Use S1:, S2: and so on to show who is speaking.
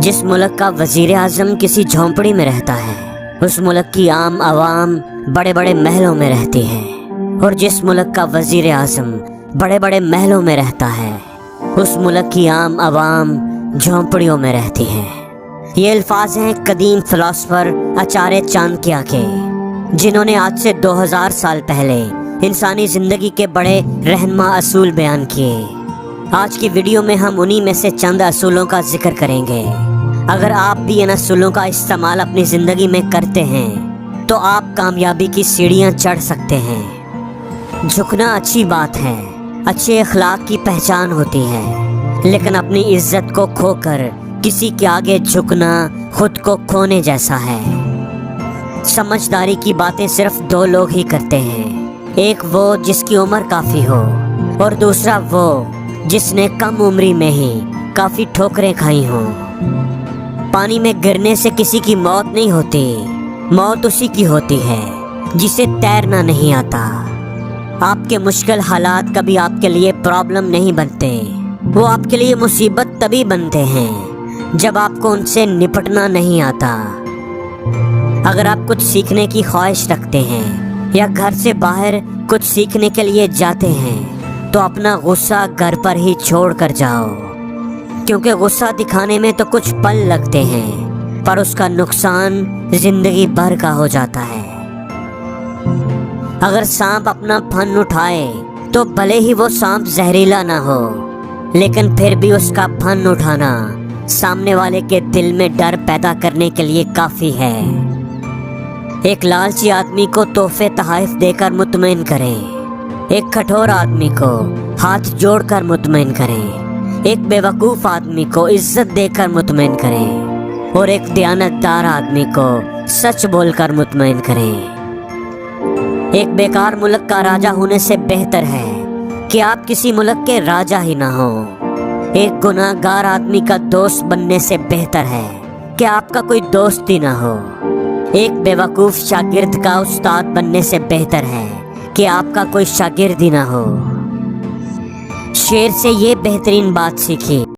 S1: جس ملک کا وزیر اعظم کسی جھونپڑی میں رہتا ہے، اس ملک کی عام عوام بڑے بڑے محلوں میں رہتی ہے، اور جس ملک کا وزیر اعظم بڑے بڑے محلوں میں رہتا ہے، اس ملک کی عام عوام جھونپڑیوں میں رہتی ہے۔ یہ الفاظ ہیں قدیم فلاسفر آچاریہ چانکیہ کے، جنہوں نے آج سے 2000 سال پہلے انسانی زندگی کے بڑے رہنما اصول بیان کیے۔ آج کی ویڈیو میں ہم انہی میں سے چند اصولوں کا ذکر کریں گے۔ اگر آپ بھی ان اصولوں کا استعمال اپنی زندگی میں کرتے ہیں تو آپ کامیابی کی سیڑھیاں چڑھ سکتے ہیں۔ جھکنا اچھی بات ہے، اچھے اخلاق کی پہچان ہوتی ہے، لیکن اپنی عزت کو کھو کر کسی کے آگے جھکنا خود کو کھونے جیسا ہے۔ سمجھداری کی باتیں صرف دو لوگ ہی کرتے ہیں، ایک وہ جس کی عمر کافی ہو، اور دوسرا وہ جس نے کم عمری میں ہی کافی ٹھوکریں کھائی ہوں۔ پانی میں گرنے سے کسی کی موت نہیں ہوتی، موت اسی کی ہوتی ہے جسے تیرنا نہیں آتا۔ آپ کے مشکل حالات کبھی آپ کے لیے پرابلم نہیں بنتے، وہ آپ کے لیے مصیبت تبھی بنتے ہیں جب آپ کو ان سے نپٹنا نہیں آتا۔ اگر آپ کچھ سیکھنے کی خواہش رکھتے ہیں یا گھر سے باہر کچھ سیکھنے کے لیے جاتے ہیں تو اپنا غصہ گھر پر ہی چھوڑ کر جاؤ، کیونکہ غصہ دکھانے میں تو کچھ پل لگتے ہیں پر اس کا نقصان زندگی بھر کا ہو جاتا ہے۔ اگر سانپ اپنا پھن اٹھائے تو بھلے ہی وہ سانپ زہریلا نہ ہو، لیکن پھر بھی اس کا پھن اٹھانا سامنے والے کے دل میں ڈر پیدا کرنے کے لیے کافی ہے۔ ایک لالچی آدمی کو تحفے تحائف دے کر مطمئن کریں، ایک کٹھور آدمی کو ہاتھ جوڑ کر مطمئن کریں، ایک بے وقوف آدمی کو عزت دے کر مطمئن کریں، اور ایک دیانت دار آدمی کو سچ بول کر مطمئن کریں۔ ایک بیکار ملک کا راجا ہونے سے بہتر ہے کہ آپ کسی ملک کے راجا ہی نہ ہو۔ ایک گناہ گار آدمی کا دوست بننے سے بہتر ہے کہ آپ کا کوئی دوست ہی نہ ہو۔ ایک بے وقوف شاگرد کا استاد بننے سے بہتر ہے کہ آپ کا کوئی شاگرد ہی نہ ہو۔ شیر سے یہ بہترین بات سیکھی۔